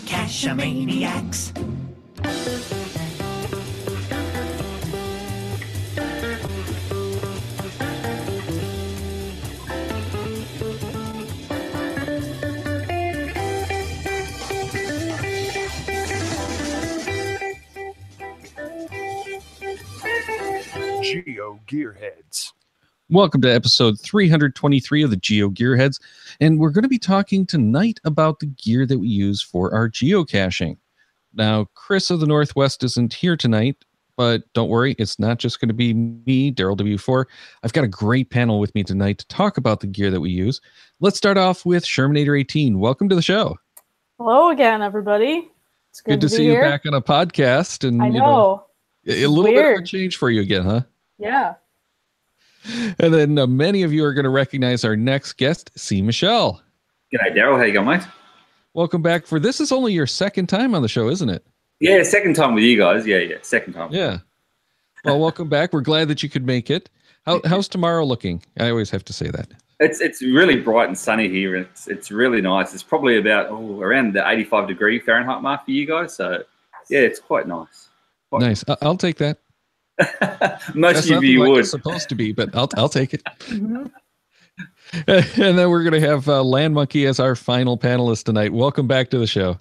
Cash-a-maniacs. GeoGearHeads. Welcome to episode 323 of the GeoGearHeads, and we're going to be talking tonight about the gear that we use for our geocaching. Now, Chris of the Northwest isn't here tonight, but don't worry, it's not just going to be me, Daryl W4. I've got a great panel with me tonight to talk about the gear that we use. Let's start off with Shermanator18. Welcome to the show. Hello again, everybody. It's good to see here. You back on a podcast. And I know. A little bit of a change for you again, huh? Yeah. And then many of you are going to recognize our next guest, C. Michelle. G'day, Daryl. How you going, mate? Welcome back. This is only your second time on the show, isn't it? Yeah, second time with you guys. Yeah, second time. Yeah. Well, welcome back. We're glad that you could make it. How's tomorrow looking? I always have to say that. It's really bright and sunny here. It's really nice. It's probably about around the 85-degree Fahrenheit mark for you guys. So, yeah, it's quite nice. Nice. I'll take that. Most of you would. It's supposed to be, but I'll take it. Mm-hmm. And then we're going to have Land Monkey as our final panelist tonight. Welcome back to the show.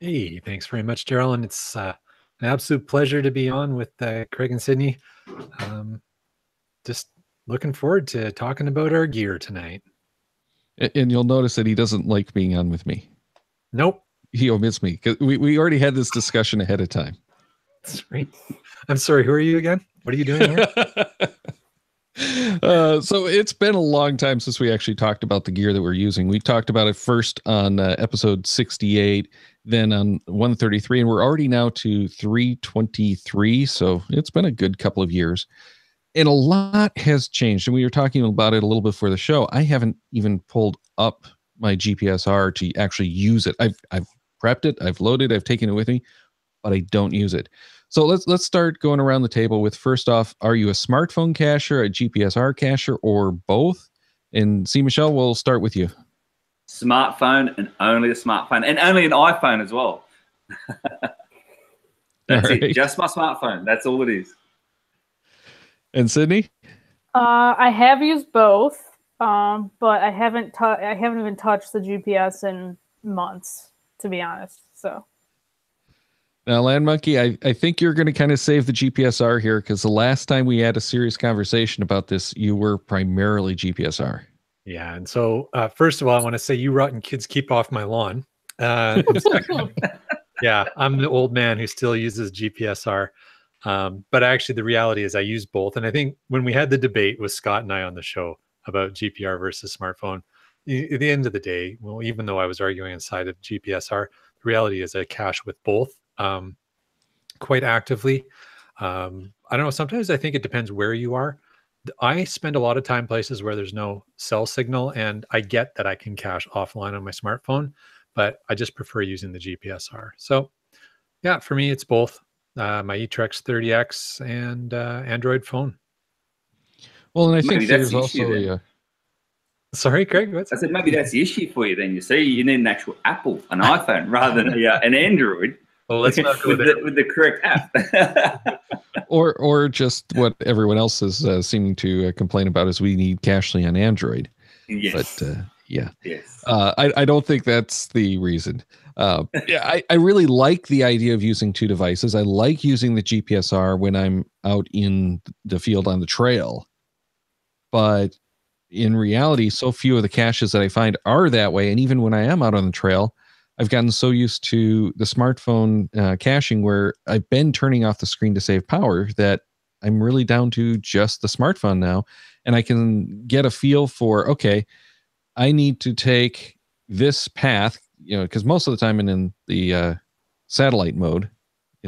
Hey, thanks very much, Daryl. And it's an absolute pleasure to be on with Craig and Sydney. Just looking forward to talking about our gear tonight. And you'll notice that he doesn't like being on with me. Nope. He omits me because we already had this discussion ahead of time. That's right. I'm sorry, who are you again? What are you doing here? So it's been a long time since we actually talked about the gear that we're using. We talked about it first on episode 68, then on 133, and we're already now to 323. So it's been a good couple of years. And a lot has changed. And we were talking about it a little before the show. I haven't even pulled up my GPSR to actually use it. I've prepped it, I've loaded, I've taken it with me, but I don't use it. So let's start going around the table with, first off, are you a smartphone cacher, a GPSR cacher, or both? And C. Michelle, we'll start with you. Smartphone, and only a smartphone, and only an iPhone as well. That's it. Just my smartphone. That's all it is. And Sydney? I have used both, but I haven't even touched the GPS in months, to be honest. So. Now, Land Monkey, I think you're going to kind of save the GPSR here, because the last time we had a serious conversation about this, you were primarily GPSR. Yeah, and so first of all, I want to say you rotten kids keep off my lawn. Yeah, I'm the old man who still uses GPSR. But actually, the reality is I use both. And I think when we had the debate with Scott and I on the show about GPR versus smartphone, at the end of the day, well, even though I was arguing inside of GPSR, the reality is I cache with both. Quite actively. I don't know. Sometimes I think it depends where you are. I spend a lot of time places where there's no cell signal, and I get that I can cache offline on my smartphone, but I just prefer using the GPSR. So yeah, for me, it's both my eTrex 30X and Android phone. Well, and I think there's also Sorry, Craig. I said maybe that's the issue for you then. You see, you need an actual Apple, an iPhone, rather than an Android. Well, let's not go there. With the correct app. or just what everyone else is seeming to complain about is we need Cachly on Android. Yes. But yeah. Yes. I don't think that's the reason. Yeah, I really like the idea of using two devices. I like using the GPSR when I'm out in the field on the trail. But in reality, so few of the caches that I find are that way. And even when I am out on the trail, I've gotten so used to the smartphone caching where I've been turning off the screen to save power that I'm really down to just the smartphone now. And I can get a feel for, okay, I need to take this path, because most of the time I'm in the satellite mode,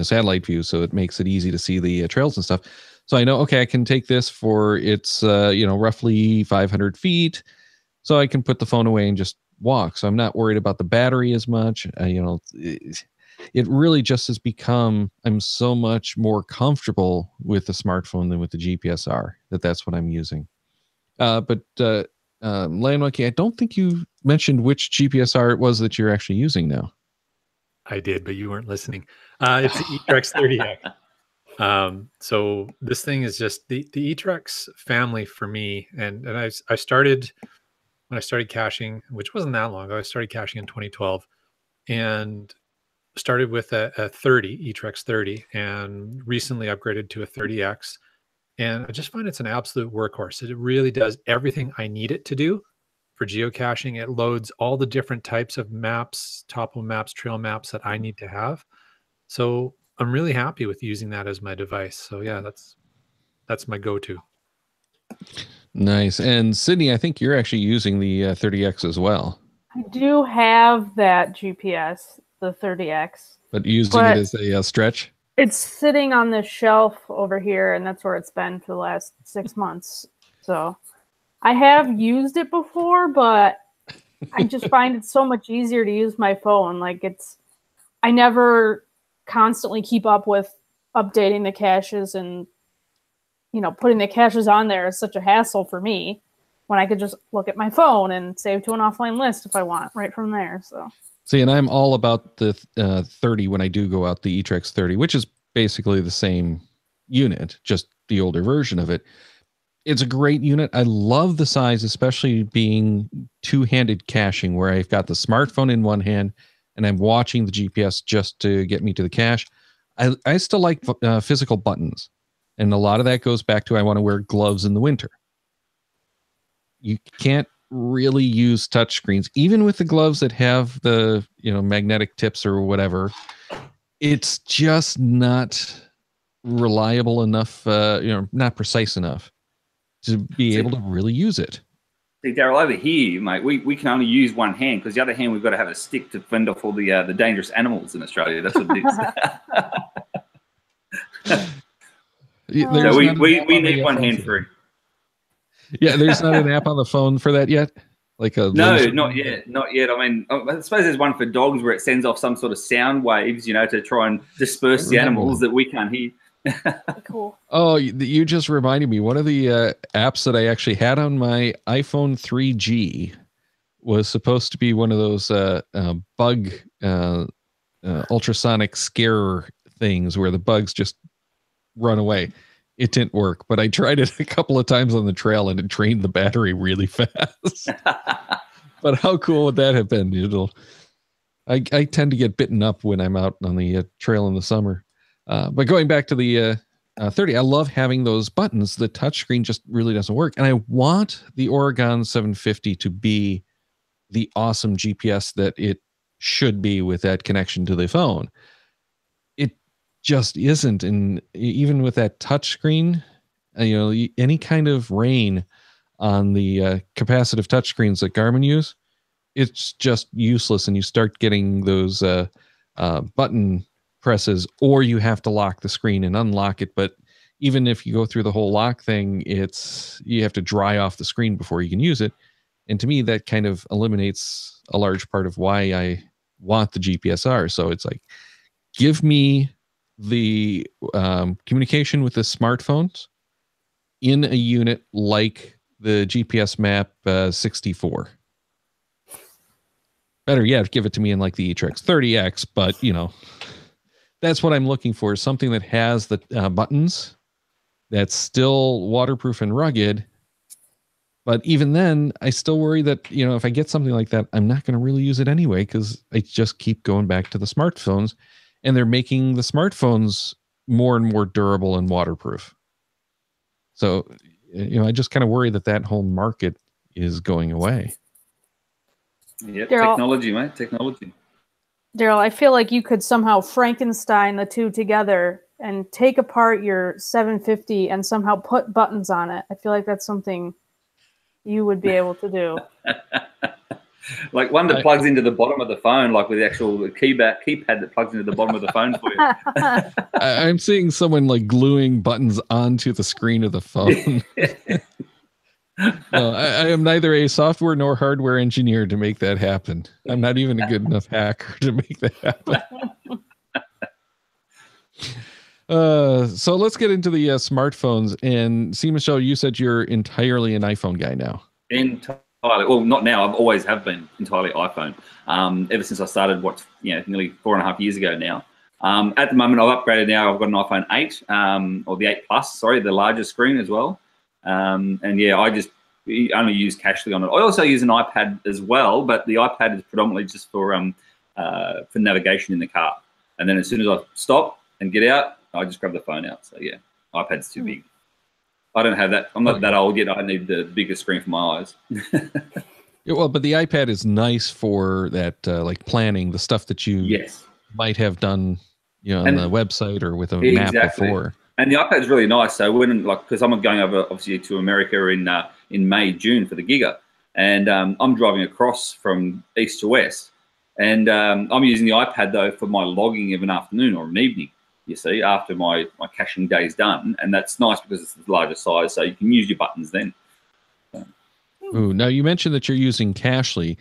satellite view. So it makes it easy to see the trails and stuff. So I know, okay, I can take this for its, roughly 500 feet. So I can put the phone away and just walk. So I'm not worried about the battery as much. It really just has become, I'm so much more comfortable with the smartphone than with the GPSR, that's what I'm using. But Land Monkey, I don't think you mentioned which GPSR it was that you're actually using now. I did, but you weren't listening. It's the eTrex 30X. So this thing is just the eTrex family for me. And I started when I started caching, which wasn't that long ago. I started caching in 2012 and started with a 30 eTrex 30 and recently upgraded to a 30X. And I just find it's an absolute workhorse. It really does everything I need it to do for geocaching. It loads all the different types of maps, topo maps, trail maps that I need to have. So I'm really happy with using that as my device. So yeah, that's my go-to. Nice. And Sydney, I think you're actually using the 30X as well. I do have that GPS, the 30X. But using it as a stretch? It's sitting on the shelf over here, and that's where it's been for the last 6 months. So I have used it before, but I just find it so much easier to use my phone. Like I never constantly keep up with updating the caches, and putting the caches on there is such a hassle for me when I could just look at my phone and save to an offline list if I want right from there. So see, and I'm all about the 30 when I do go out, the eTrex 30, which is basically the same unit, just the older version of it. It's a great unit. I love the size, especially being two-handed caching, where I've got the smartphone in one hand and I'm watching the GPS just to get me to the cache. I still like physical buttons. And a lot of that goes back to I want to wear gloves in the winter. You can't really use touchscreens, even with the gloves that have the magnetic tips or whatever. It's just not reliable enough, not precise enough to be able to really use it. See, Daryl, over here, mate, we can only use one hand because the other hand we've got to have a stick to fend off all the dangerous animals in Australia. That's what it is. So we need one hand free. Yeah, there's not an app on the phone for that yet? No, not yet. I mean, I suppose there's one for dogs where it sends off some sort of sound waves, to try and disperse the animals that we can't hear. Cool. Oh, you just reminded me. One of the apps that I actually had on my iPhone 3G was supposed to be one of those bug ultrasonic scare things where the bugs just run away. It didn't work, but I tried it a couple of times on the trail and it drained the battery really fast. But how cool would that have been? I tend to get bitten up when I'm out on the trail in the summer. But going back to the 30, I love having those buttons. The touchscreen just really doesn't work. And I want the Oregon 750 to be the awesome GPS that it should be with that connection to the phone. It just isn't. And even with that touchscreen, any kind of rain on the capacitive touchscreens that Garmin use, it's just useless. And you start getting those button presses, or you have to lock the screen and unlock it. But even if you go through the whole lock thing, you have to dry off the screen before you can use it. And to me, that kind of eliminates a large part of why I want the GPSR. So it's like, give me the communication with the smartphones in a unit like the GPS Map 64. Better yet, give it to me in like the eTrex 30X, but that's what I'm looking for, something that has the buttons, that's still waterproof and rugged. But even then, I still worry that, if I get something like that, I'm not going to really use it anyway, because I just keep going back to the smartphones, and they're making the smartphones more and more durable and waterproof. So, I just kind of worry that whole market is going away. Yeah, technology, mate, technology. Daryl, I feel like you could somehow Frankenstein the two together and take apart your 750 and somehow put buttons on it. I feel like that's something you would be able to do. Like one that plugs into the bottom of the phone, like with the actual keypad that plugs into the bottom of the phone for you. I'm seeing someone like gluing buttons onto the screen of the phone. No, I am neither a software nor hardware engineer to make that happen. I'm not even a good enough hacker to make that happen. So let's get into the smartphones. And see, Michelle, you said you're entirely an iPhone guy now. entirely, well, not now. I've always have been entirely iPhone. Ever since I started, nearly 4.5 years ago now. At the moment, I've upgraded now. I've got an iPhone 8, or the 8 Plus, sorry, the larger screen as well. And yeah, I just only use Cashly on it. I also use an iPad as well, but the iPad is predominantly just for navigation in the car. And then as soon as I stop and get out, I just grab the phone out. So yeah, iPad's too big. I don't have that. I'm not that old yet. I need the bigger screen for my eyes. Yeah, well, but the iPad is nice for that, like planning the stuff that you might have done, on the website or with a map before. And the iPad's really nice. So when because I'm going over obviously to America in May, June for the Giga, and I'm driving across from east to west, and I'm using the iPad though for my logging of an afternoon or an evening. You see, after my caching day's done, and that's nice because it's the larger size, so you can use your buttons then. Ooh, now you mentioned that you're using Cashly,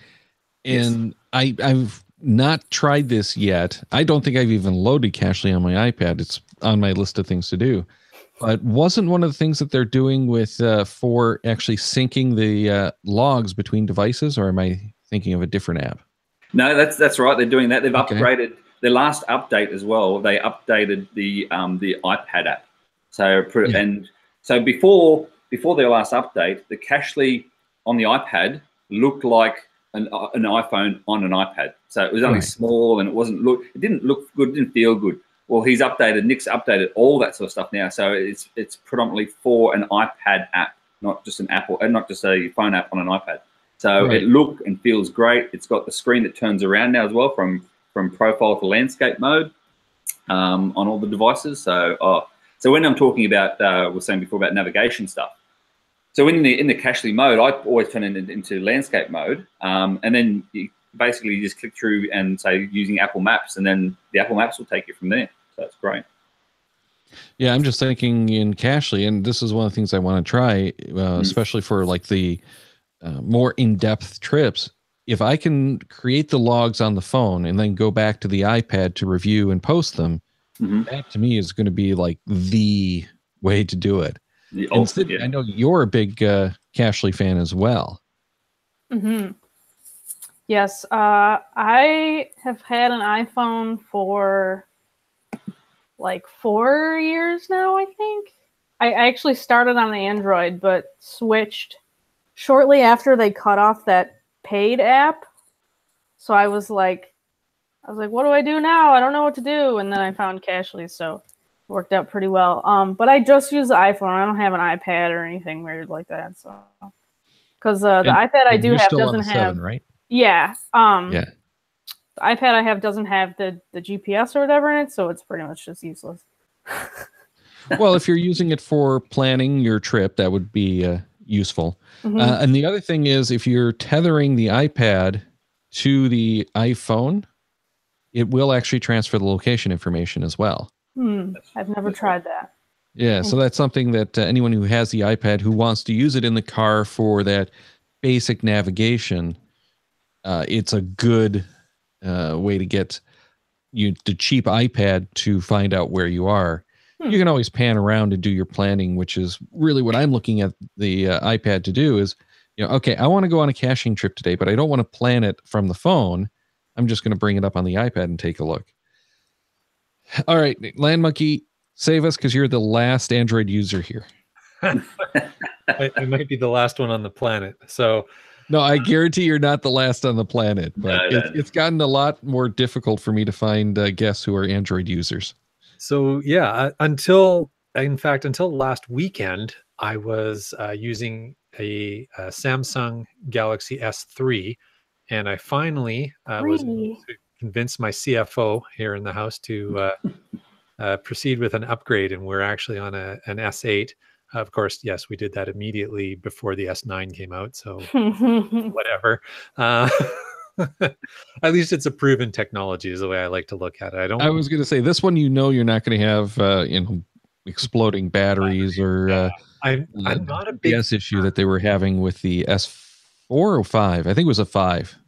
and I've not tried this yet. I don't think I've even loaded Cashly on my iPad. It's on my list of things to do. But wasn't one of the things that they're doing with for actually syncing the logs between devices, or am I thinking of a different app? No, that's right. They're doing that. They've upgraded their last update as well. They updated the iPad app. So and so before their last update, the Cashly on the iPad looked like an iPhone on an iPad. So it was only small and it didn't look good, didn't feel good. Well, Nick's updated all that sort of stuff now. So it's predominantly for an iPad app, not just an Apple, and not just a phone app on an iPad. So it looks and feels great. It's got the screen that turns around now as well from profile to landscape mode on all the devices. So when I'm talking about, we were saying before about navigation stuff. So in the Cashly mode, I always turn it into landscape mode, and then you basically just click through and say using Apple Maps, and then the Apple Maps will take you from there. So that's great. Yeah, I'm just thinking in Cashly, and this is one of the things I want to try, especially for like the more in-depth trips. If I can create the logs on the phone and then go back to the iPad to review and post them, that to me is going to be like the way to do it. I know you're a big Cashly fan as well. Yes, I have had an iPhone for like 4 years now, I think. I actually started on the Android, but switched shortly after they cut off that paid app. So I was like, what do I do now? I don't know what to do. And then I found Cashly, so worked out pretty well. But I just use the iPhone. I don't have an iPad or anything weird like that. So, because the iPad I do have doesn't have 7, right? Yeah. The iPad I have doesn't have the GPS or whatever in it, so it's pretty much just useless. Well, if you're using it for planning your trip, that would be useful. And the other thing is, if you're tethering the iPad to the iPhone, it will actually transfer the location information as well. I've never tried that. Yeah, so that's something that anyone who has the iPad who wants to use it in the car for that basic navigation, it's a good way to get the cheap iPad to find out where you are. You can always pan around and do your planning, which is really what I'm looking at the iPad to do is, okay, I want to go on a caching trip today, but I don't want to plan it from the phone. I'm just going to bring it up on the iPad and take a look. All right, Land Monkey, save us because you're the last Android user here. I might be the last one on the planet. So, no, I guarantee you're not the last on the planet. But it's gotten a lot more difficult for me to find guests who are Android users. So yeah, until last weekend, I was using a Samsung Galaxy S3, and I finally was able to convince my CFO here in the house to proceed with an upgrade, and we're actually on an S8. Of course, yes, we did that immediately before the S9 came out, so whatever. At least it's a proven technology is the way I like to look at it. I was going to say this one, you're not going to have exploding batteries or I'm not a big issue that they were having with the S4 or 5. I think it was a 5.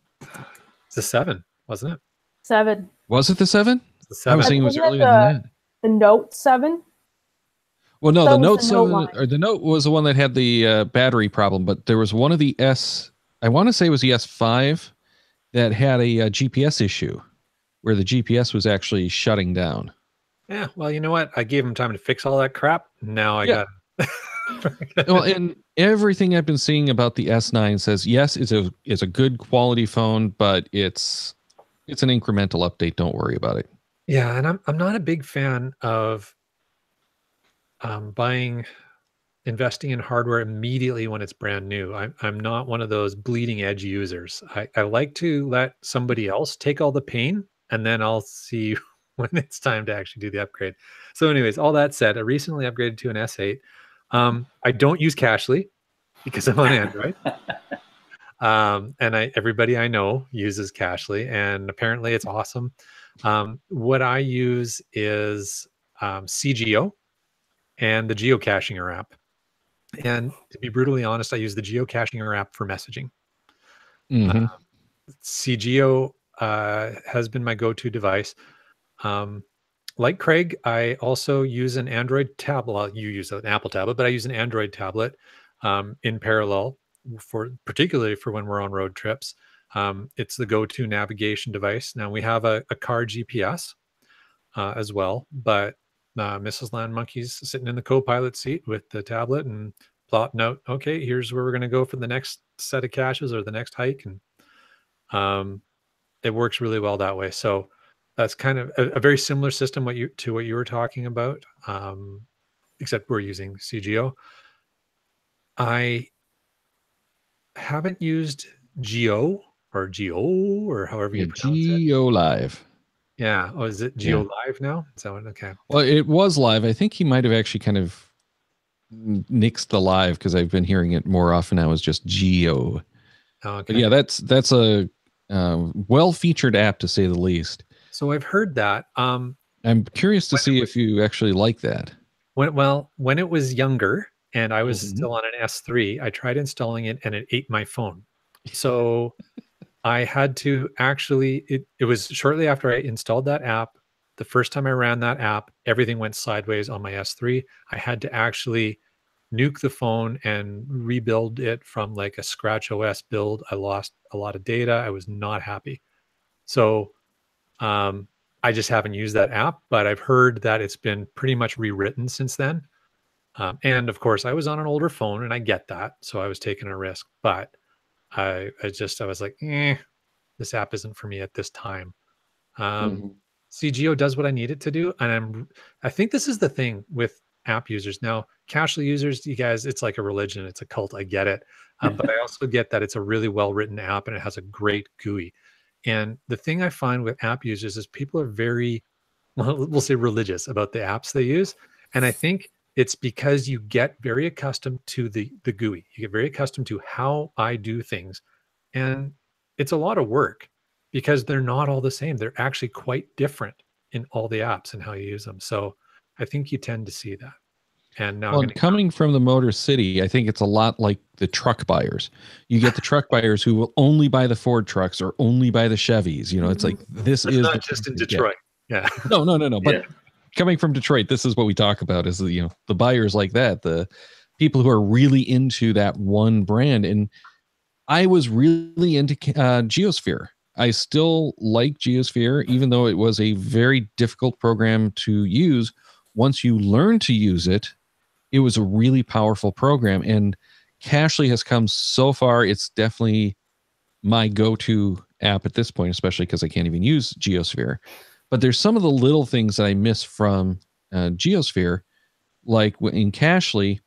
It's a 7, wasn't it? 7. Was it the 7? The 7. I was thinking it was earlier than that. The Note 7. Well, no, the Note 7 or the Note was the one that had the battery problem, but there was one of the I want to say it was the S5 that had a GPS issue where the GPS was actually shutting down. Yeah, well, you know what? I gave him time to fix all that crap. Now I got. Well, and everything I've been seeing about the S9 says yes, it's a good quality phone, but it's an incremental update. Don't worry about it. Yeah, and I'm not a big fan of investing in hardware immediately when it's brand new. I'm not one of those bleeding edge users. I like to let somebody else take all the pain, and then I'll see when it's time to actually do the upgrade. So anyways, all that said, I recently upgraded to an S8. I don't use Cashly because I'm on Android. And everybody I know uses Cashly, and apparently it's awesome. What I use is CGO and the geocaching app. And to be brutally honest, I use the geocaching app for messaging. Mm-hmm. CGO has been my go-to device. Like Craig, I also use an Android tablet. Well, you use an Apple tablet, but I use an Android tablet in parallel, particularly for when we're on road trips. It's the go-to navigation device. Now we have a car GPS as well, but Mrs. Land Monkey's sitting in the co-pilot seat with the tablet and plotting out, okay, here's where we're going to go for the next set of caches or the next hike. And it works really well that way. So that's kind of a very similar system to what you were talking about, except we're using CGO. I haven't used Geo or however you pronounce it. Geo Live. Yeah. Oh, is it Geo Live now? Is that one? Okay. Well, it was live. I think he might have actually kind of nixed the live because I've been hearing it more often now as just Geo. Okay. But yeah, that's a well-featured app to say the least. So I've heard that. I'm curious to see if you actually like that. When it was younger and I was still on an S3, I tried installing it and it ate my phone. So I had to actually, it was shortly after I installed that app. The first time I ran that app, everything went sideways on my S3. I had to actually nuke the phone and rebuild it from like a scratch OS build. I lost a lot of data. I was not happy. So I just haven't used that app, but I've heard that it's been pretty much rewritten since then. And of course, I was on an older phone and I get that. So I was taking a risk, but I was like, this app isn't for me at this time. CGO does what I need it to do. And I think this is the thing with app users. Now, Cashly users, you guys, it's like a religion. It's a cult. I get it. But I also get that it's a really well-written app and it has a great GUI. And the thing I find with app users is people are very, well, we'll say religious about the apps they use. And I think it's because you get very accustomed to the GUI. You get very accustomed to how I do things. And it's a lot of work because they're not all the same. They're actually quite different in all the apps and how you use them. So I think you tend to see that. And now coming from the Motor City, I think it's a lot like the truck buyers. You get the truck buyers who will only buy the Ford trucks or only buy the Chevys. You know, it's like this is not just in Detroit. Yeah. No. But coming from Detroit, this is what we talk about: is the buyers like that, the people who are really into that one brand. And I was really into Geosphere. I still like Geosphere, even though it was a very difficult program to use. Once you learn to use it, it was a really powerful program. And Cashly has come so far. It's definitely my go-to app at this point, especially because I can't even use Geosphere. But there's some of the little things that I miss from Geosphere, like in Cashly,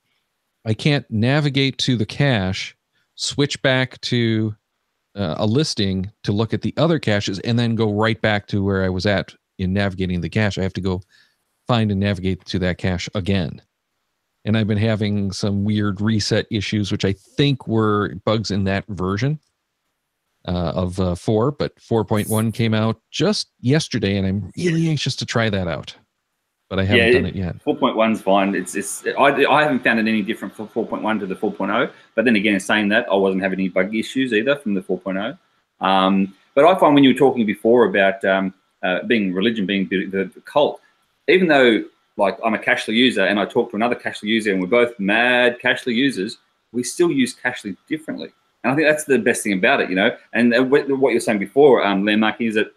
I can't navigate to the cache, switch back to a listing to look at the other caches, and then go right back to where I was at in navigating the cache. I have to go find and navigate to that cache again. And I've been having some weird reset issues, which I think were bugs in that version of 4, but 4.1 came out just yesterday, and I'm really anxious to try that out. But I haven't done it yet. 4.1's fine. I haven't found it any different from 4.1 to the 4.0. But then again, saying that, I wasn't having any bug issues either from the 4.0. But I find when you were talking before about being religion, being the cult, even though like I'm a Cashly user and I talk to another Cashly user and we're both mad Cashly users, we still use Cashly differently. And I think that's the best thing about it, you know. And what you were saying before, Landmark, is that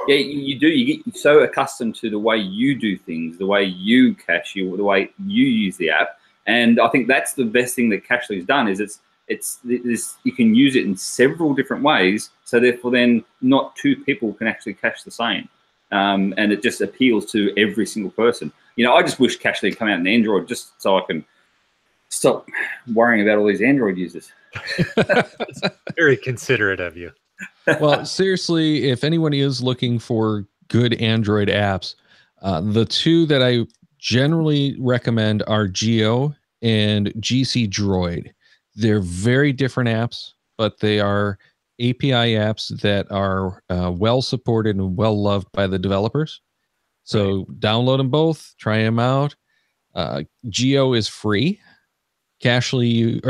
yeah, you get so accustomed to the way you do things, the way you cache, the way you use the app. And I think that's the best thing that Cachly's done, is it's you can use it in several different ways. So therefore, then not two people can actually cache the same, and it just appeals to every single person. You know, I just wish Cachly would come out in Android just so I can stop worrying about all these Android users. It's very considerate of you. Well, seriously, if anyone is looking for good Android apps, the two that I generally recommend are Geo and GC Droid. They're very different apps, but they are API apps that are well supported and well loved by the developers. So download them both, try them out. Geo is free. Cachly,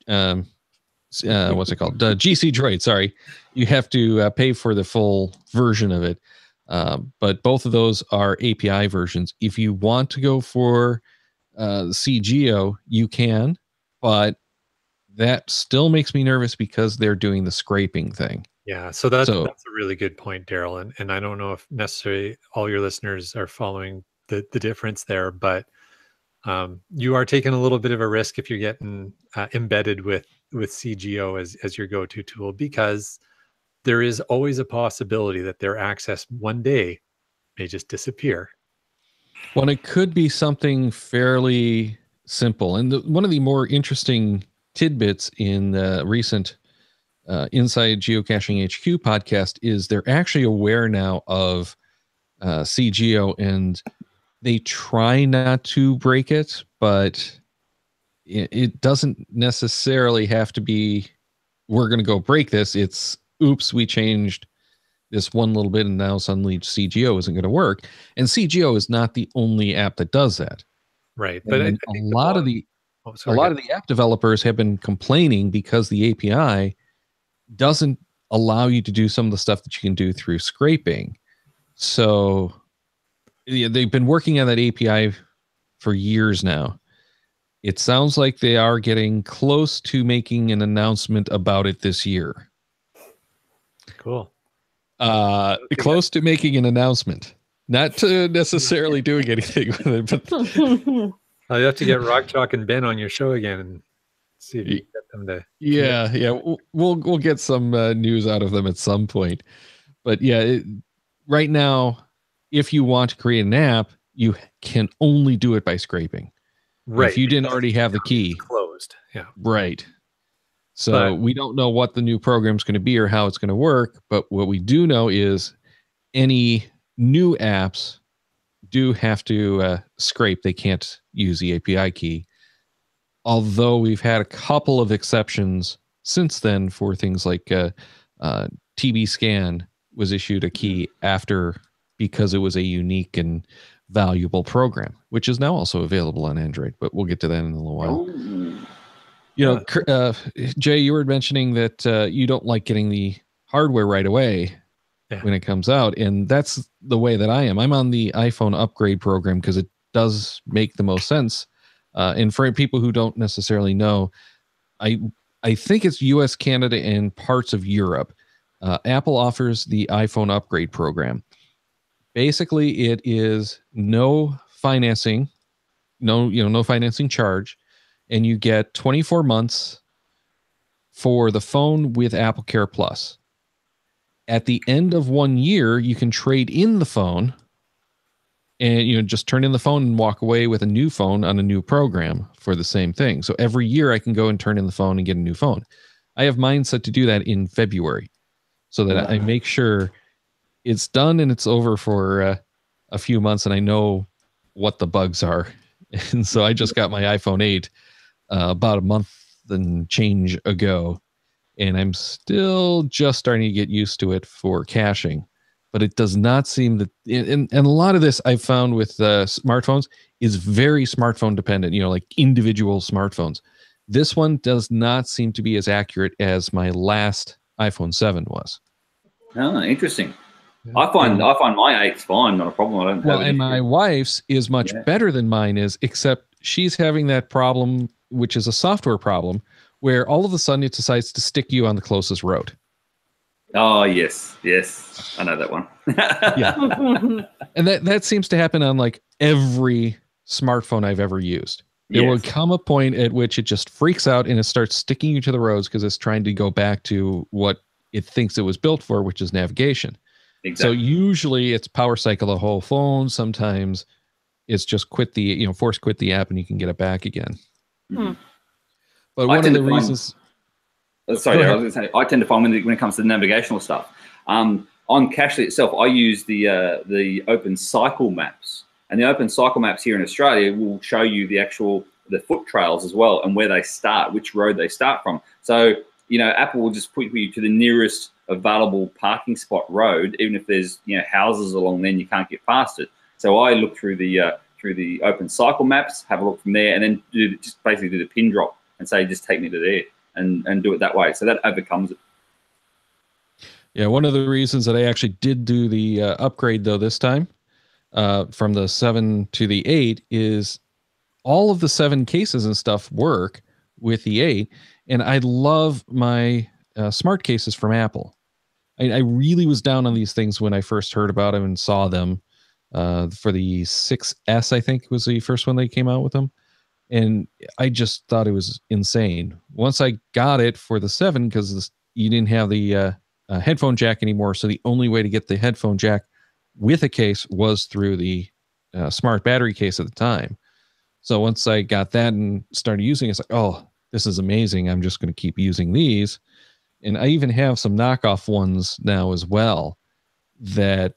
what's it called? GC Droid, sorry. You have to pay for the full version of it. But both of those are API versions. If you want to go for CGeo, you can, but that still makes me nervous because they're doing the scraping thing. Yeah, so that's a really good point, Daryl. And I don't know if necessarily all your listeners are following the difference there, but you are taking a little bit of a risk if you're getting embedded with CGO as your go-to tool, because there is always a possibility that their access one day may just disappear. Well, it could be something fairly simple. And one of the more interesting tidbits in the recent Inside Geocaching HQ podcast is they're actually aware now of CGO, and they try not to break it, but it doesn't necessarily have to be, we're going to go break this. It's, oops, we changed this one little bit and now suddenly CGO isn't going to work. And CGO is not the only app that does that. Right. But a lot of the app developers have been complaining because the API doesn't allow you to do some of the stuff that you can do through scraping. So yeah, they've been working on that API for years now. It sounds like they are getting close to making an announcement about it this year. Cool. Close to making an announcement, not to necessarily doing anything with it. But you have to get Rock Chalk and Ben on your show again and see if you can get them to. Yeah. We'll get some news out of them at some point. But yeah, right now, if you want to create an app, you can only do it by scraping. Right. If you didn't already have the key. Closed. Yeah. Right. So we don't know what the new program is going to be or how it's going to work. But what we do know is any new apps do have to scrape. They can't use the API key. Although we've had a couple of exceptions since then for things like TB Scan was issued a key after, because it was a unique and valuable program, which is now also available on Android. But we'll get to that in a little while. You know, Jay, you were mentioning that you don't like getting the hardware right away when it comes out. And that's the way that I am. I'm on the iPhone upgrade program because it does make the most sense. And for people who don't necessarily know, I think it's US, Canada, and parts of Europe. Apple offers the iPhone upgrade program. Basically, it is no financing, no financing charge, and you get 24 months for the phone with Apple Care Plus. At the end of 1 year, you can trade in the phone and just turn in the phone and walk away with a new phone on a new program for the same thing. So every year I can go and turn in the phone and get a new phone. I have mine set to do that in February so that I make sure it's done and it's over for a few months and I know what the bugs are. And so I just got my iPhone 8 about a month and change ago, and I'm still just starting to get used to it for caching. But it does not seem that, and a lot of this I've found with smartphones is very smartphone dependent, like individual smartphones. This one does not seem to be as accurate as my last iPhone 7 was. Oh, interesting. I find my 8's fine, not a problem. I don't have and my wife's is much better than mine is, except she's having that problem, which is a software problem, where all of a sudden it decides to stick you on the closest road. Oh, yes. I know that one. Yeah. And that seems to happen on like every smartphone I've ever used. There will come a point at which it just freaks out and it starts sticking you to the roads because it's trying to go back to what it thinks it was built for, which is navigation. Exactly. So usually it's power cycle the whole phone. Sometimes it's just force quit the app and you can get it back again. Mm-hmm. But one of the reasons... Sorry, I was going to say, I tend to find when it comes to the navigational stuff, on Cachly itself, I use the open cycle maps. And the open cycle maps here in Australia will show you the foot trails as well and where they start, which road they start from. So, Apple will just put you to the nearest available parking spot road, even if there's houses along there and you can't get past it. So I look through the open cycle maps, have a look from there, and then just basically do the pin drop and say, just take me to there and do it that way. So that overcomes it. Yeah, one of the reasons that I actually did do the upgrade though this time from the 7 to the 8 is all of the 7 cases and stuff work with the 8, and I love my smart cases from Apple. I really was down on these things when I first heard about them and saw them for the 6S, I think was the first one they came out with them. And I just thought it was insane. Once I got it for the 7, because you didn't have the headphone jack anymore, so the only way to get the headphone jack with a case was through the smart battery case at the time. So once I got that and started using it, it's like, oh, this is amazing. I'm just going to keep using these. And I even have some knockoff ones now as well that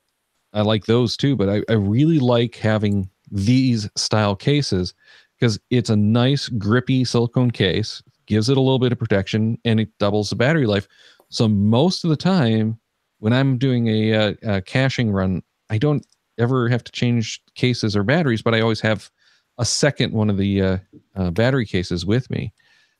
I like those too. But I really like having these style cases because it's a nice grippy silicone case, gives it a little bit of protection, and it doubles the battery life. So most of the time when I'm doing a caching run, I don't ever have to change cases or batteries, but I always have a second one of the battery cases with me.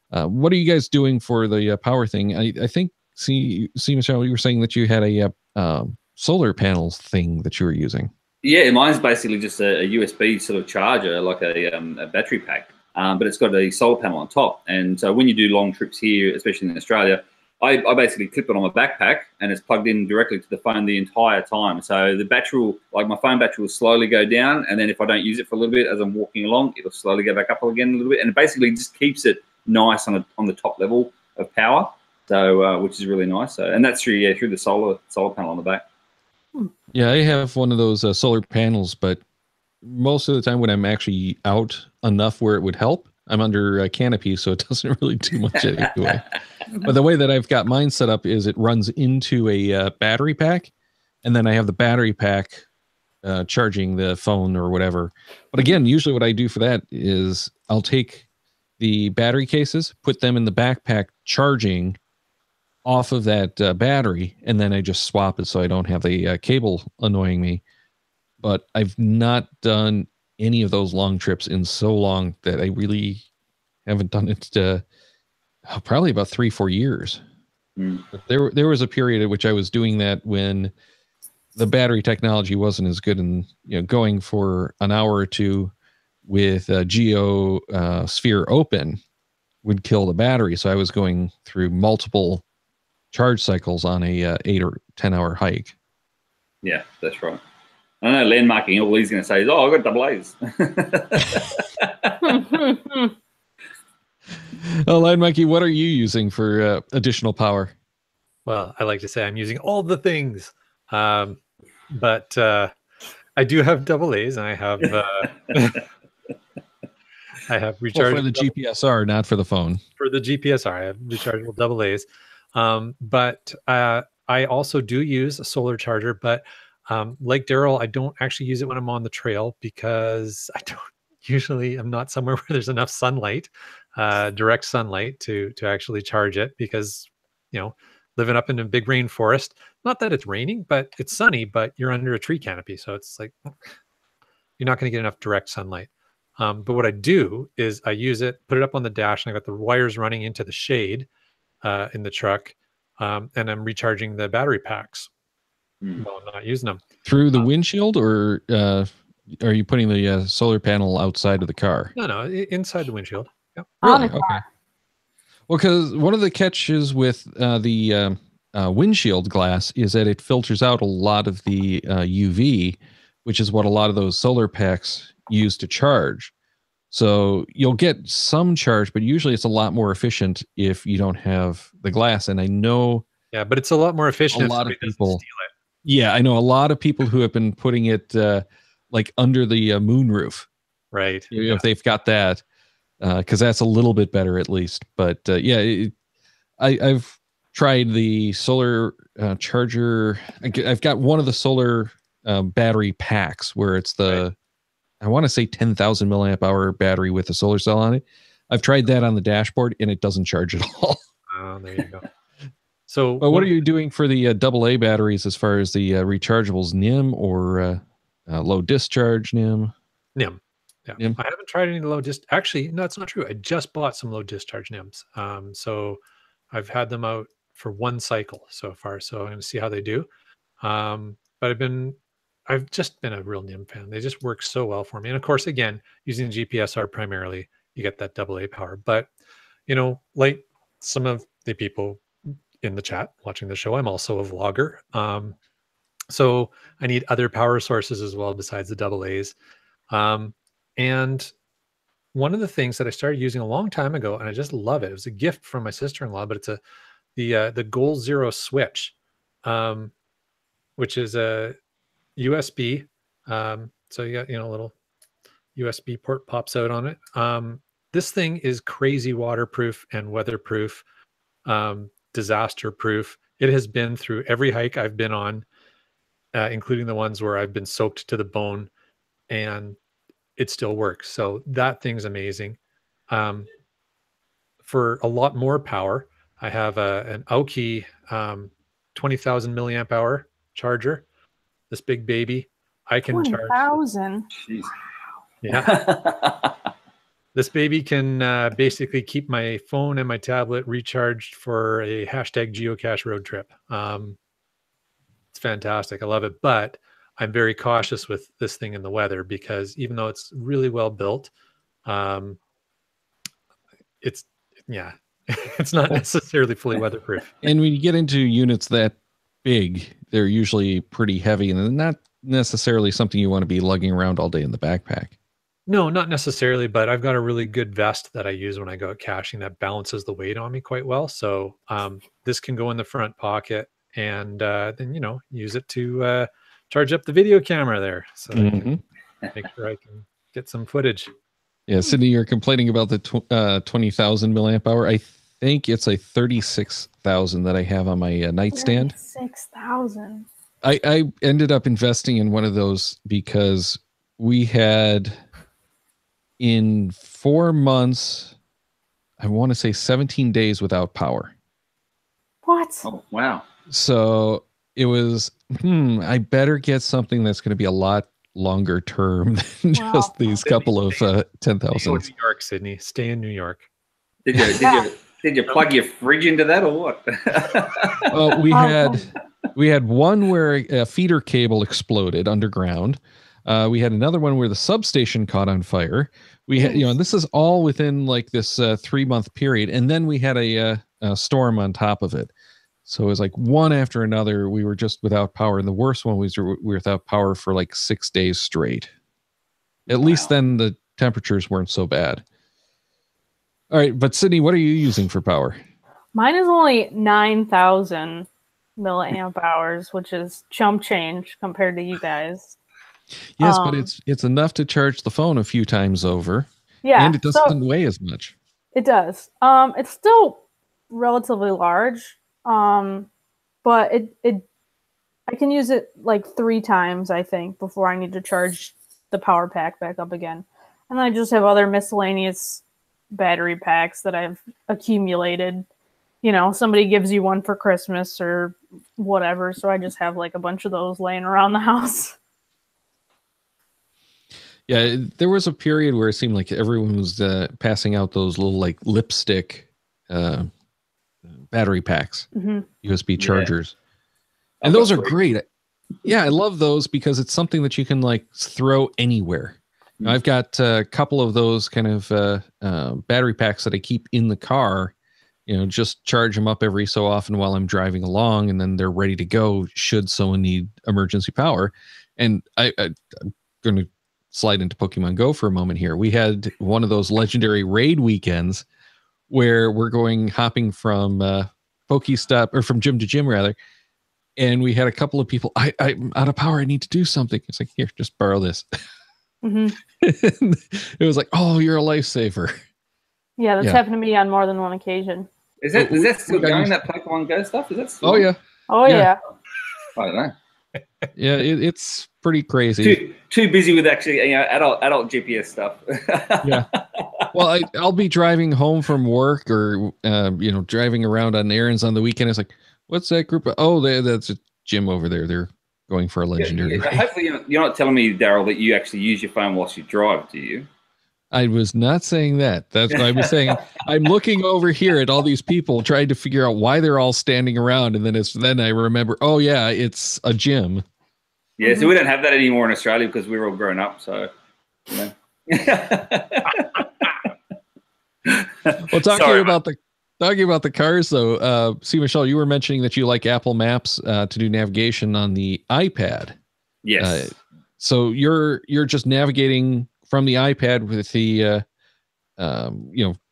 What are you guys doing for the power thing? I think, see, Michelle, you were saying that you had a solar panels thing that you were using. Yeah, mine's basically just a USB sort of charger, like a battery pack, but it's got a solar panel on top. And so when you do long trips here, especially in Australia, I basically clip it on my backpack and it's plugged in directly to the phone the entire time. So the battery will, like my phone battery will slowly go down. And then if I don't use it for a little bit as I'm walking along, it'll slowly go back up again a little bit. And it basically just keeps it nice on the top level of power. So, which is really nice. So, and that's through the solar panel on the back. Yeah, I have one of those solar panels, but most of the time when I'm actually out enough where it would help, I'm under a canopy, so it doesn't really do much anyway. But the way that I've got mine set up is it runs into a battery pack, and then I have the battery pack charging the phone or whatever. But again, usually what I do for that is I'll take the battery cases, put them in the backpack charging off of that battery, and then I just swap it so I don't have the cable annoying me. But I've not done any of those long trips in so long that I really haven't done it probably about 3-4 years. But there was a period at which I was doing that when the battery technology wasn't as good, and going for an hour or two with GeoSphere open would kill the battery. So I was going through multiple charge cycles on a 8 or 10 hour hike. Yeah, that's right. I know landmarking, all he's going to say is, oh, I've got double A's. Oh, landmarking, what are you using for additional power? Well, I like to say I'm using all the things. But I do have double A's, and I have I have rechargeable for the GPSR, not for the phone. For the GPSR, I have rechargeable double A's. But I also do use a solar charger, but like Daryl, I don't actually use it when I'm on the trail because I'm not somewhere where there's enough sunlight, direct sunlight to actually charge it, because living up in a big rainforest, not that it's raining, but it's sunny, but you're under a tree canopy, so it's like you're not going to get enough direct sunlight. But what I do is I use it, put it up on the dash, and I got the wires running into the shade in the truck, and I'm recharging the battery packs while I'm not using them. Through the windshield, or are you putting the solar panel outside of the car? No, inside the windshield. Yep. Really? Okay. Well, because one of the catches with the windshield glass is that it filters out a lot of the UV, which is what a lot of those solar packs use to charge. So you'll get some charge, but usually it's a lot more efficient if you don't have the glass. And I know, yeah, but it's a lot more efficient a if lot of somebody doesn't people, steal it. yeah, I know a lot of people who have been putting it like under the moonroof. Right. If they've got that, because that's a little bit better at least. But yeah, I've tried the solar charger. I've got one of the solar battery packs where it's the, I want to say 10,000 milliamp hour battery with a solar cell on it. I've tried that on the dashboard and it doesn't charge at all. Oh, there you go. So, but what are you doing for the AA batteries as far as the rechargeables, NIM or low discharge NIM? NIM. Yeah, NIM. I haven't tried any low discharge. Actually, no, it's not true. I just bought some low discharge NIMs. So I've had them out for one cycle so far. So I'm going to see how they do. But I've just been a real NIM fan. They just work so well for me. And of course, again, using GPSR primarily, you get that AA power. But, you know, like some of the people in the chat watching the show, I'm also a vlogger. So I need other power sources as well besides the AA's. And one of the things that I started using a long time ago, and I just love it. It was a gift from my sister-in-law, but it's the Goal Zero switch, which is a USB. So you got, you know, a little USB port pops out on it. This thing is crazy waterproof and weatherproof, disaster proof. It has been through every hike I've been on, including the ones where I've been soaked to the bone, and it still works. So that thing's amazing. For a lot more power, I have an Aoki 20,000 milliamp hour charger. This big baby, I can 20,000. Jeez. Yeah. This baby can basically keep my phone and my tablet recharged for a hashtag geocache road trip. It's fantastic. I love it. But I'm very cautious with this thing in the weather because even though it's really well built, it's not necessarily fully weatherproof. And when you get into units that big, they're usually pretty heavy and they're not necessarily something you want to be lugging around all day in the backpack. No, not necessarily, but I've got a really good vest that I use when I go out caching that balances the weight on me quite well. So this can go in the front pocket and then, you know, use it to charge up the video camera there. So I can make sure I can get some footage. Yeah, Sydney, you're complaining about the 20,000 milliamp hour. I think it's a 36,000 that I have on my nightstand. 36,000. I ended up investing in one of those because we had in 4 months, I want to say 17 days without power. What? Oh, wow. So it was, I better get something that's going to be a lot longer term than just these couple of 10,000. New York, Sydney. Stay in New York. Did you plug your fridge into that or what? Well, we had one where a feeder cable exploded underground. We had another one where the substation caught on fire. We had, and this is all within like this 3-month period, and then we had a storm on top of it. So it was like one after another. We were just without power, and the worst one was we were without power for like 6 days straight. At least then the temperatures weren't so bad. All right, but Sydney, what are you using for power? Mine is only 9,000 milliamp hours, which is chump change compared to you guys. Yes, but it's enough to charge the phone a few times over. Yeah, and it doesn't weigh as much. It does. It's still relatively large, but I can use it like 3 times, I think, before I need to charge the power pack back up again. And then I just have other miscellaneous battery packs that I've accumulated. You know, somebody gives you one for Christmas or whatever, so I just have like a bunch of those laying around the house. Yeah, there was a period where it seemed like everyone was passing out those little like lipstick battery packs, USB chargers. Yeah. And those are great. Yeah, I love those because it's something that you can like throw anywhere. I've got a couple of those kind of battery packs that I keep in the car, just charge them up every so often while I'm driving along, and then they're ready to go should someone need emergency power. And I'm going to slide into Pokemon Go for a moment here. We had one of those legendary raid weekends where we're hopping from Pokestop, or from gym to gym rather. And we had a couple of people, I'm out of power. I need to do something. It's like, here, just borrow this. Mm-hmm. It was like, oh, you're a lifesaver. Yeah, that's happened to me on more than one occasion. Is that still going, that Pokemon Go stuff? Is that still? Oh, yeah. Oh, yeah. I don't know. Yeah, it's pretty crazy. Too busy with actually adult GPS stuff. Yeah. Well, I'll be driving home from work, or driving around on errands on the weekend. It's like, what's that group? That's a gym over there. They're going for a legendary. Yeah. Hopefully, you're not telling me, Daryl, that you actually use your phone whilst you drive, do you? I was not saying that. That's what I was saying. I'm looking over here at all these people trying to figure out why they're all standing around, and then I remember, oh yeah, it's a gym. Yeah, so we don't have that anymore in Australia because we're all grown up. So, Well, talking about the cars, though, see, Michelle, you were mentioning that you like Apple Maps to do navigation on the iPad. Yes. So you're just navigating from the iPad with the,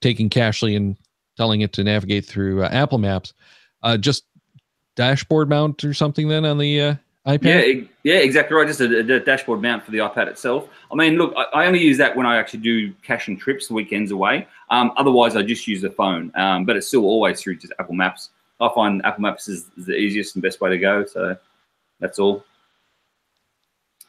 taking Cashly and telling it to navigate through Apple Maps. Just dashboard mount or something then on the iPad? Yeah, exactly right. Just a dashboard mount for the iPad itself. I mean, look, I only use that when I actually do caching trips, weekends away. Otherwise, I just use the phone. But it's still always through just Apple Maps. I find Apple Maps is the easiest and best way to go. So that's all.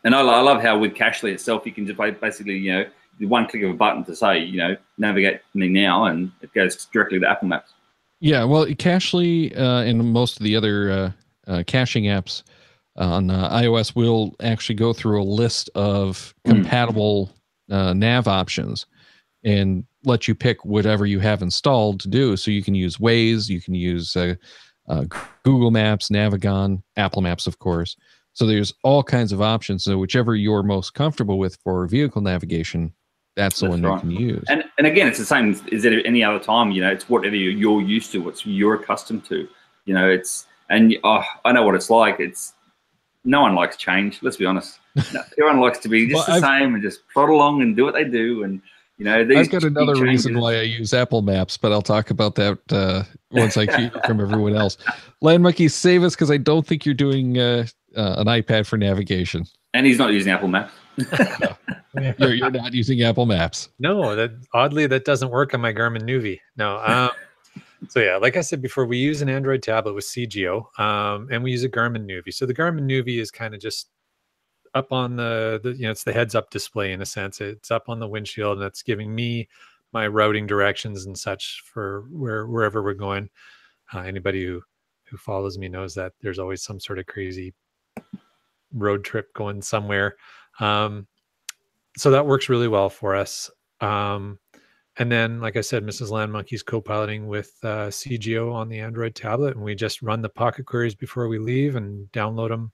And I love how with Cashly itself, you can just basically, one click of a button to say, navigate me now, and it goes directly to Apple Maps. Yeah, well, Cashly and most of the other caching apps on iOS will actually go through a list of compatible nav options and let you pick whatever you have installed to do. So you can use Waze, you can use Google Maps, Navigon, Apple Maps, of course. So there's all kinds of options. So whichever you're most comfortable with for vehicle navigation, that's the one you can use. And again, it's the same as any other time. It's whatever you're used to, what you're accustomed to. I know what it's like. No one likes change. Let's be honest. No, everyone likes to be just the same and just plod along and do what they do. And I've got another reason why I use Apple Maps, but I'll talk about that once I hear from everyone else. Land Monkey, save us, because I don't think you're doing an iPad for navigation. And he's not using Apple Maps. No. You're not using Apple Maps. No, that doesn't work on my Garmin Nuvi. No. So yeah, like I said before, we use an Android tablet with CGO, and we use a Garmin Nuvi. So the Garmin Nuvi is kind of just up on the it's the heads-up display in a sense. It's up on the windshield, and it's giving me my routing directions and such for wherever we're going. Anybody who follows me knows that there's always some sort of crazy road trip going somewhere. So that works really well for us. And then, like I said, Mrs. Land Monkey's co-piloting with CGO on the Android tablet, and we just run the pocket queries before we leave and download them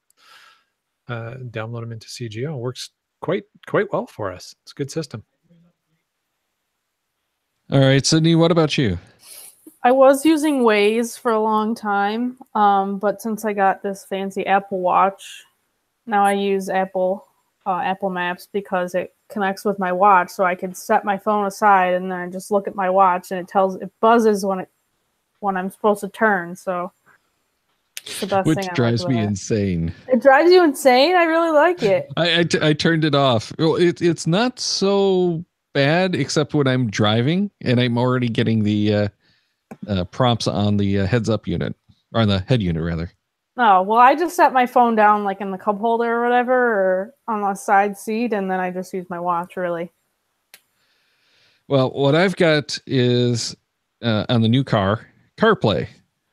into CGO. It works quite well for us. It's a good system. All right, Sydney, what about you? I was using Waze for a long time, but since I got this fancy Apple Watch, now I use Apple Maps because it connects with my watch, so I can set my phone aside and then I just look at my watch and it buzzes when I'm supposed to turn. So it's the best thing. Which drives me insane. It drives you insane? I really like it. I turned it off. Well, it's not so bad, except when I'm driving and I'm already getting the prompts on the heads up unit, or on the head unit rather. Oh, well, I just set my phone down like in the cup holder or whatever, or on the side seat, and then I just use my watch, really. Well, what I've got is on the new car, CarPlay.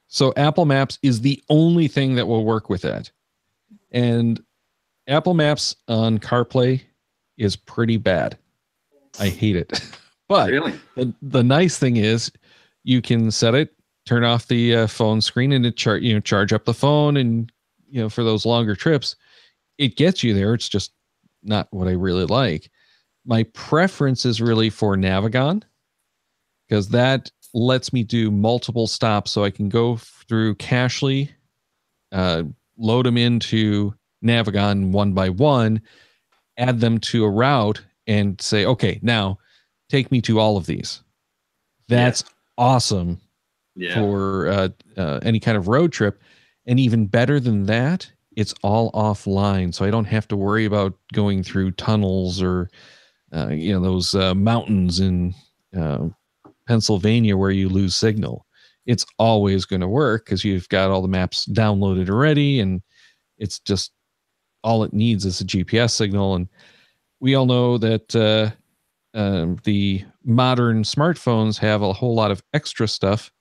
So Apple Maps is the only thing that will work with that. And Apple Maps on CarPlay is pretty bad. I hate it. But really? the nice thing is you can set it, turn off the phone screen, and it charge up the phone, and for those longer trips, it gets you there. It's just not what I really like. My preference is really for Navigon, because that lets me do multiple stops, so I can go through Cachly, load them into Navigon one by one, add them to a route, and say, okay, now take me to all of these. That's awesome for any kind of road trip. And even better than that, it's all offline. So I don't have to worry about going through tunnels or, those mountains in Pennsylvania where you lose signal. It's always going to work because you've got all the maps downloaded already, and it's just all it needs is a GPS signal. And we all know that the modern smartphones have a whole lot of extra stuff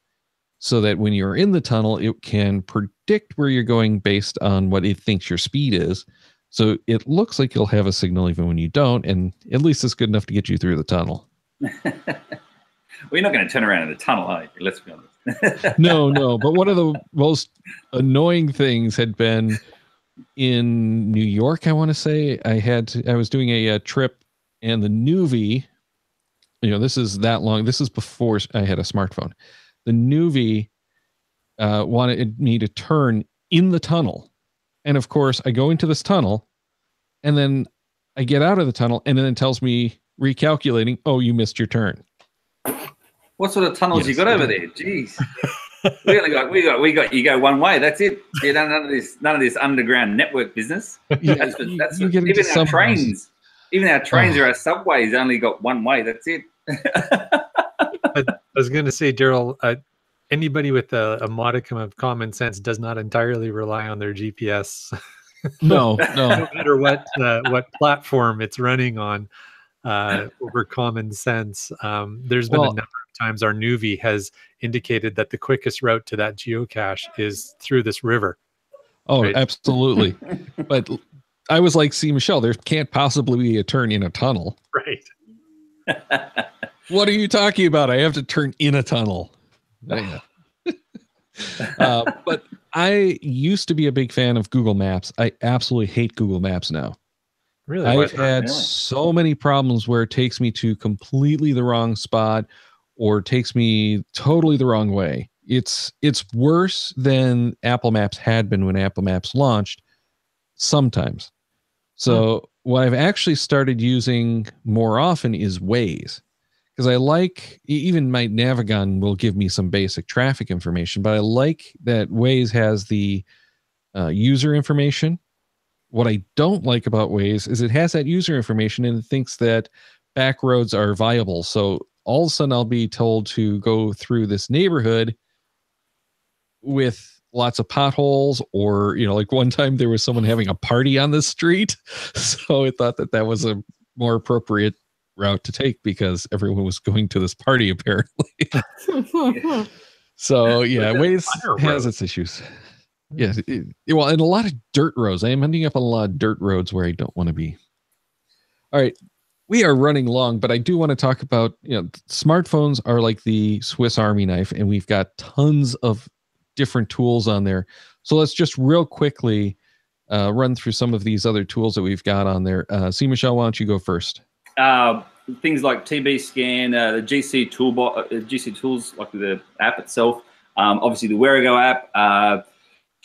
so that when you're in the tunnel, it can predict where you're going based on what it thinks your speed is. So it looks like you'll have a signal even when you don't, and at least it's good enough to get you through the tunnel. Well, you're not going to turn around in the tunnel, are you? Let's be honest. No. But one of the most annoying things had been in New York, I want to say. I was doing a trip, and the Nuvi, this is that long. This is before I had a smartphone. The Nuvi wanted me to turn in the tunnel. And of course, I go into this tunnel, and then I get out of the tunnel, and then it tells me, recalculating, oh, you missed your turn. What sort of tunnels you got over there? Jeez. we got you go one way. That's it. You don't none of this underground network business. Yeah, that's even our trains. Even our trains or our subways only got one way. That's it. I was going to say, Daryl, anybody with a modicum of common sense does not entirely rely on their GPS. No. No matter what platform it's running on, over common sense. There's been a number of times our Nuvi has indicated that the quickest route to that geocache is through this river. Oh, right? Absolutely. But I was like, see, Michelle, there can't possibly be a turn in a tunnel. Right. What are you talking about? I have to turn in a tunnel. But I used to be a big fan of Google Maps. I absolutely hate Google Maps now. Really? I've had so many problems where it takes me to completely the wrong spot or takes me totally the wrong way. It's worse than Apple Maps had been when Apple Maps launched sometimes. So what I've actually started using more often is Waze, because I like, even my Navigon will give me some basic traffic information, but I like that Waze has the user information. What I don't like about Waze is it has that user information and it thinks that back roads are viable. So all of a sudden I'll be told to go through this neighborhood with lots of potholes, or, like one time there was someone having a party on the street. So I thought that was a more appropriate route to take because everyone was going to this party apparently. So yeah, Waze has its issues. Yes. Well, and a lot of dirt roads. I am ending up on a lot of dirt roads where I don't want to be. All right. We are running long, but I do want to talk about, smartphones are like the Swiss Army knife, and we've got tons of different tools on there. So let's just real quickly run through some of these other tools that we've got on there. See, Michelle, why don't you go first? Things like TB Scan, the GC Toolbot, GC Tools, like the app itself. Obviously the Wherigo app,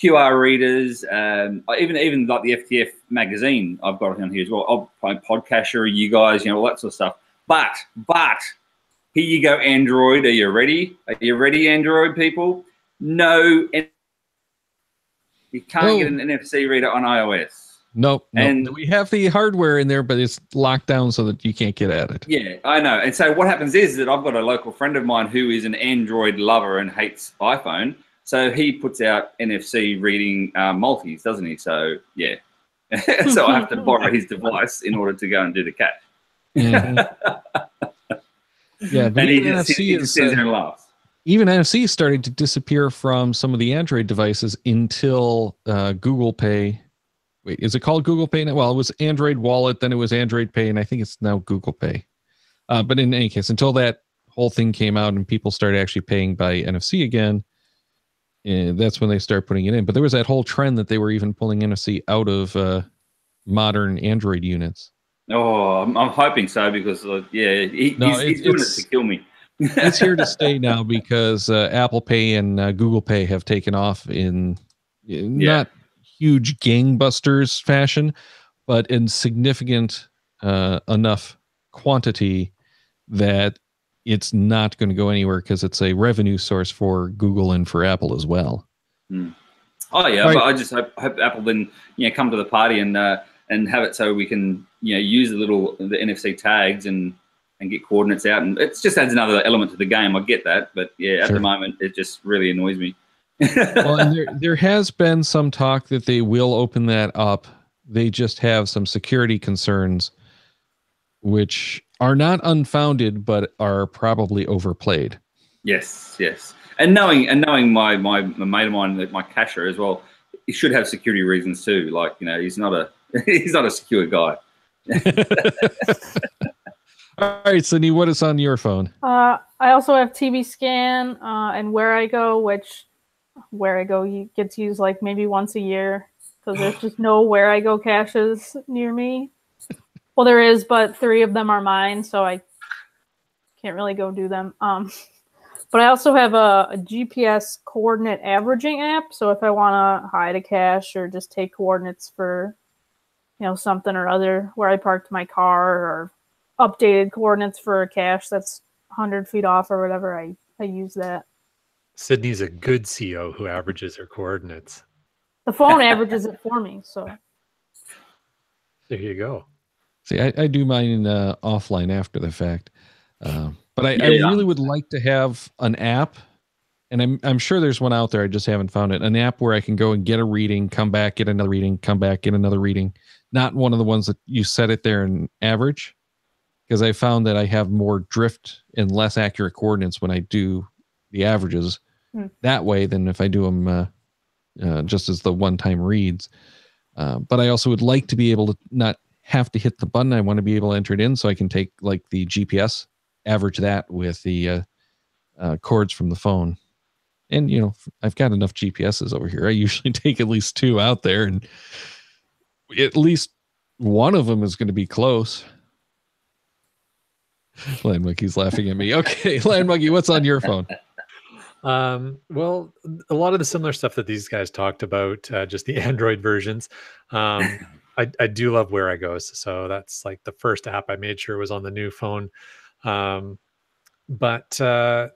QR readers, even like the FTF magazine I've got on here as well. I'll play Podcaster, you guys, all that sort of stuff. But here you go, Android. Are you ready? Are you ready, Android people? No, you can't get an NFC reader on iOS. Nope. And we have the hardware in there, but it's locked down so that you can't get at it. Yeah, I know. And so what happens is that I've got a local friend of mine who is an Android lover and hates iPhone. So he puts out NFC reading multis, doesn't he? So yeah, so I have to borrow his device in order to go and do the cache. Yeah, but and he just sits there and laughs. Even NFC is starting to disappear from some of the Android devices until Google Pay. Wait, is it called Google Pay now? Well, it was Android Wallet, then it was Android Pay, and I think it's now Google Pay. But in any case, until that whole thing came out and people started actually paying by NFC again, that's when they start putting it in. But there was that whole trend that they were even pulling NFC out of modern Android units. Oh, I'm hoping so because, he's doing it to kill me. It's here to stay now because Apple Pay and Google Pay have taken off in not huge gangbusters fashion, but in significant enough quantity that it's not going to go anywhere because it's a revenue source for Google and for Apple as well. Oh yeah, but I just hope Apple then come to the party and have it so we can use the NFC tags and get coordinates out, and it just adds another element to the game. I get that, but yeah, at the moment it just really annoys me. Well, and there has been some talk that they will open that up. They just have some security concerns, which are not unfounded, but are probably overplayed. Yes. And knowing my mate of mine, my cashier as well, he should have security reasons too. Like he's not a secure guy. All right, Sydney, what is on your phone? I also have TV Scan and Where I Go, which Where I Go gets used like maybe once a year because there's just no Where I Go caches near me. Well, there is, but 3 of them are mine, so I can't really go do them. But I also have a GPS coordinate averaging app, so if I want to hide a cache or just take coordinates for something or other, where I parked my car or updated coordinates for a cache that's 100 feet off or whatever, I use that. Sydney's a good CO who averages her coordinates. The phone averages it for me, so. There you go. See, I do mine offline after the fact. But I really would like to have an app, and I'm sure there's one out there. I just haven't found it. An app where I can go and get a reading, come back, get another reading, come back, get another reading. Not one of the ones that you set it there and average, because I found that I have more drift and less accurate coordinates when I do the averages that way than if I do them just as the one-time reads. But I also would like to be able to not have to hit the button. I want to be able to enter it in so I can take like the GPS, average that with the cords from the phone. And, I've got enough GPSs over here. I usually take at least 2 out there, and at least one of them is going to be close. Land Monkey's laughing at me. Okay, Land Monkey, what's on your phone? Well, a lot of the similar stuff that these guys talked about, just the Android versions. I do love Where I Go. So that's like the first app I made sure was on the new phone. But I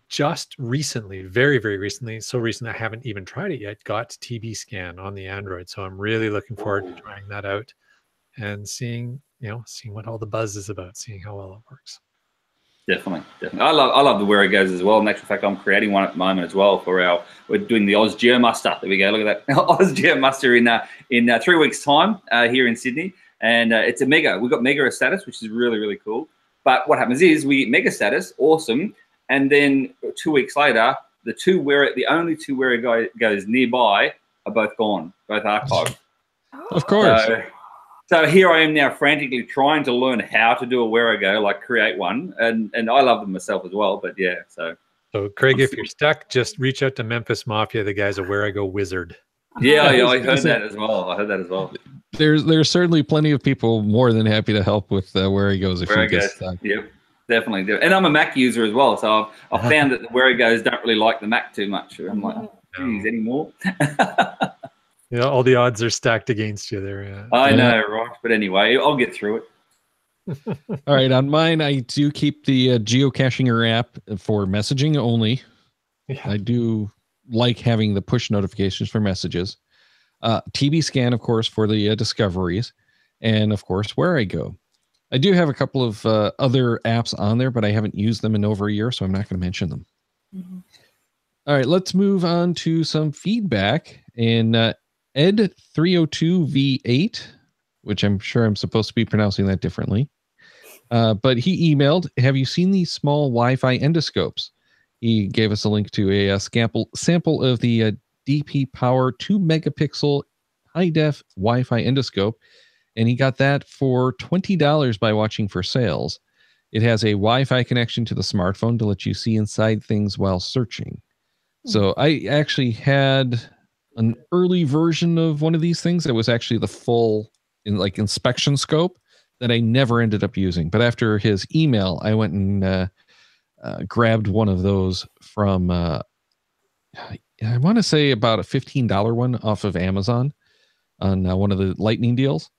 just recently, very, very recently, so recently I haven't even tried it yet, got TV Scan on the Android. So I'm really looking forward to trying that out and seeing what all the buzz is about, seeing how well it works. Definitely. I love the Where It Goes as well. In actual fact, I'm creating one at the moment as well we're doing the Oz Geo Muster. There we go. Look at that. Oz Geo Muster in 3 weeks' time here in Sydney. And it's a mega. We've got mega status, which is really, really cool. But what happens is we get mega status, awesome. And then 2 weeks later, the only 2 Where It Goes nearby are both gone, both archived. Of course. So here I am now frantically trying to learn how to do a Where I Go, like create one. And I love them myself as well. But yeah, so Craig, if you're stuck, just reach out to Memphis Mafia. The guy's a Where I Go wizard. Yeah, I heard that as well. There's certainly plenty of people more than happy to help with Where It Goes if you get stuck. Yep, definitely do. And I'm a Mac user as well, so I've found that the Where It Goes don't really like the Mac too much. I'm like, geez, anymore. Yeah, all the odds are stacked against you there. Yeah. I know, right? But anyway, I'll get through it. All right, on mine, I do keep the geocachinger app for messaging only. Yeah. I do like having the push notifications for messages. TV Scan, of course, for the discoveries, and of course, Where I Go. I do have a couple of other apps on there, but I haven't used them in over a year, so I'm not going to mention them. Mm-hmm. All right, let's move on to some feedback. And Ed302V8, which I'm sure I'm supposed to be pronouncing that differently, but he emailed, have you seen these small Wi-Fi endoscopes? He gave us a link to a sample of the DP Power 2 megapixel high-def Wi-Fi endoscope, and he got that for $20 by watching for sales. It has a Wi-Fi connection to the smartphone to let you see inside things while searching. So I actually had an early version of one of these things that was actually the full inspection scope that I never ended up using. But after his email, I went and grabbed one of those from I want to say about a $15 one off of Amazon on one of the lightning deals.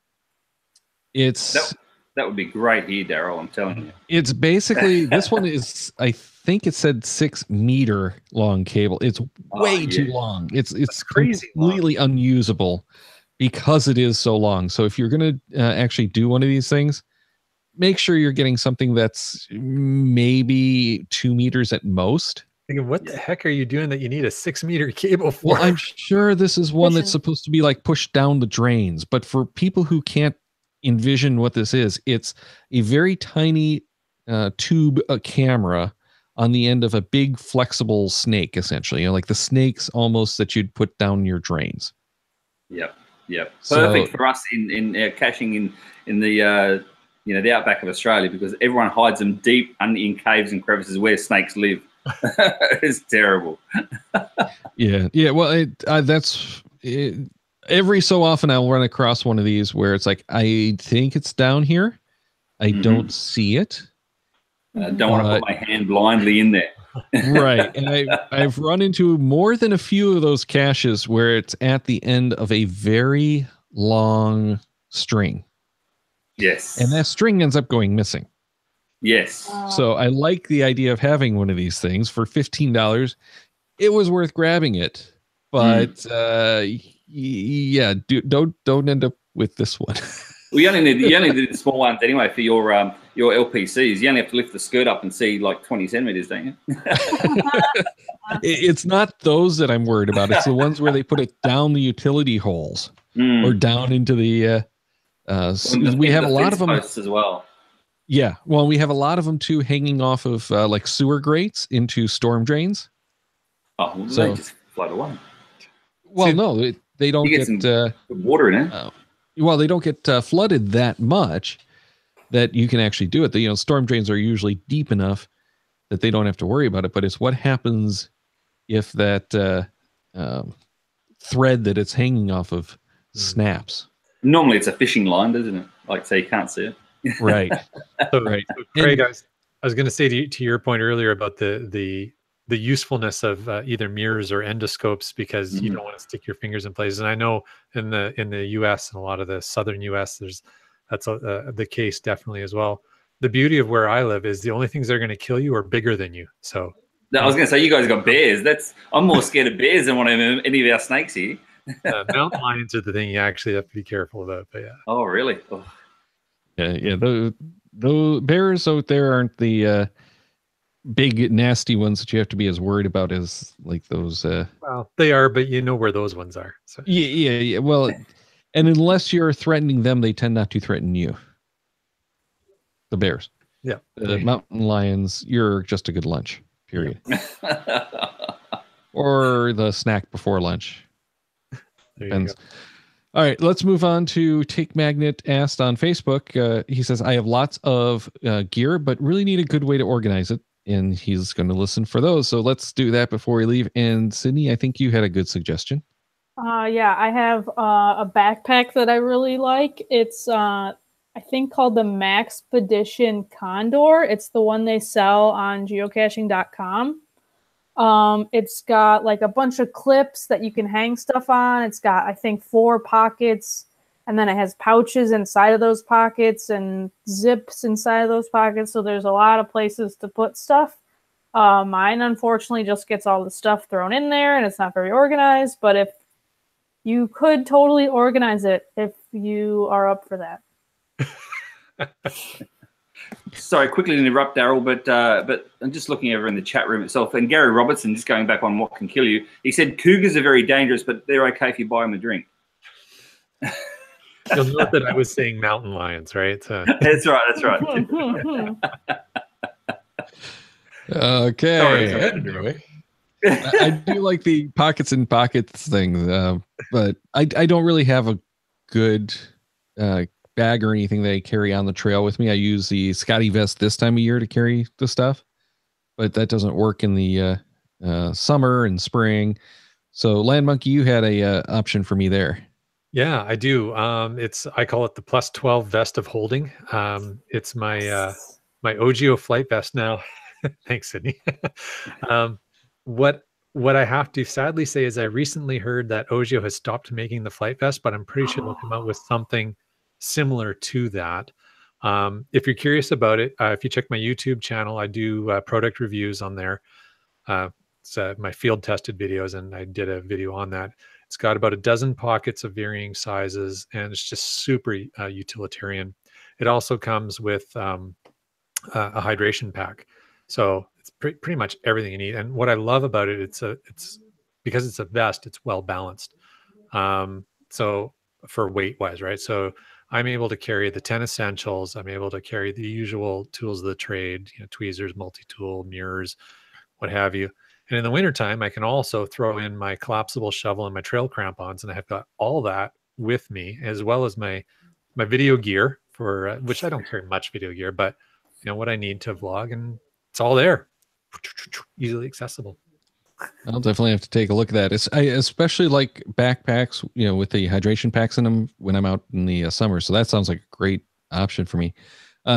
It's that would be great here, Daryl. I'm telling you. It's basically this one is, I think it said 6 meter long cable. It's way too long. It's crazy, completely unusable because it is so long. So if you're going to actually do one of these things, make sure you're getting something that's maybe 2 meters at most. Thinking, what the heck are you doing that you need a 6 meter cable for? Well, I'm sure this is one that's supposed to be like pushed down the drains, but for people who can't envision what this is, it's a very tiny tube camera on the end of a big flexible snake, essentially, like the snakes almost that you'd put down your drains. Yep. Perfect for us in caching in the the outback of Australia, because everyone hides them deep in caves and crevices where snakes live. It's terrible. Yeah. Well, that's it. Every so often I'll run across one of these where it's like, I think it's down here. I don't see it. I don't want to put my hand blindly in there. Right. And I've run into more than a few of those caches where it's at the end of a very long string. Yes. And that string ends up going missing. Yes. So I like the idea of having one of these things for $15. It was worth grabbing it, but yeah, don't end up with this one. Well, you only need the small ones anyway for your LPCs. You only have to lift the skirt up and see like 20 centimeters, don't you? It's not those that I'm worried about. It's the ones where they put it down the utility holes or down into the. We have a lot of them as well. Yeah, well, we have a lot of them too, hanging off of like sewer grates into storm drains. Oh, well, so they just float away. Well, no, they don't get water in it. Well, they don't get flooded that much that you can actually do it. Storm drains are usually deep enough that they don't have to worry about it. But it's what happens if that thread that it's hanging off of snaps. Normally, it's a fishing line, doesn't it? Like, so you can't see it. Right. Right. So Craig, I was going to say to your point earlier about the usefulness of either mirrors or endoscopes, because you don't want to stick your fingers in places. And I know in the U.S. and a lot of the southern U.S. that's the case definitely as well. The beauty of where I live is the only things that are going to kill you are bigger than you. So I was going to say, you guys got bears. I'm more scared of bears than any of our snakes here. Mountain lions are the thing you actually have to be careful about. But yeah. Oh, really? Oh. Yeah. The bears out there aren't the big nasty ones that you have to be as worried about as like those. Well, they are, but you know where those ones are. So. Yeah. Well, and unless you're threatening them, they tend not to threaten you. The bears. Yeah. The mountain lions, you're just a good lunch. Period. Or the snack before lunch. Depends. All right, let's move on to Take Magnet asked on Facebook. He says, I have lots of gear, but really need a good way to organize it. And he's going to listen for those. So let's do that before we leave. And Sydney, I think you had a good suggestion. Yeah, I have a backpack that I really like. It's, I think, called the Maxpedition Condor. It's the one they sell on geocaching.com. It's got like a bunch of clips that you can hang stuff on. It's got, I think, 4 pockets, and then it has pouches inside of those pockets and zips inside of those pockets. So there's a lot of places to put stuff. Mine, unfortunately, just gets all the stuff thrown in there and it's not very organized, but if you could totally organize it if you are up for that. Sorry, quickly to interrupt, Daryl, but I'm just looking over in the chat room itself, and Gary Robertson, just going back on what can kill you, he said cougars are very dangerous, but they're okay if you buy them a drink. You'll note that I was saying mountain lions, right? That's right. Okay. Sorry, anyway. I do like the pockets and pockets thing, but I don't really have a good bag or anything that I carry on the trail with me. I use the Scotty vest this time of year to carry the stuff, but that doesn't work in the summer and spring. So Land Monkey, you had a option for me there. Yeah, I do. I call it the +12 vest of holding. It's my my OGO flight vest now. Thanks, Sydney. um, what I have to sadly say is I recently heard that Ogio has stopped making the flight vest, but I'm pretty sure they'll come out with something similar to that. If you're curious about it, if you check my YouTube channel, I do product reviews on there. It's my field tested videos, and I did a video on that. It's got about a dozen pockets of varying sizes, and it's just super utilitarian. It also comes with a hydration pack, so it's pretty much everything you need. And what I love about it, it's because it's a vest, it's well balanced. So for weight wise, right? So I'm able to carry the 10 essentials. I'm able to carry the usual tools of the trade, tweezers, multi-tool, mirrors, what have you. And in the wintertime, I can also throw in my collapsible shovel and my trail crampons, and I have got all that with me, as well as my video gear for which I don't carry much video gear, but what I need to vlog, and it's all there, easily accessible. I'll definitely have to take a look at that. I especially like backpacks, with the hydration packs in them when I'm out in the summer. So that sounds like a great option for me.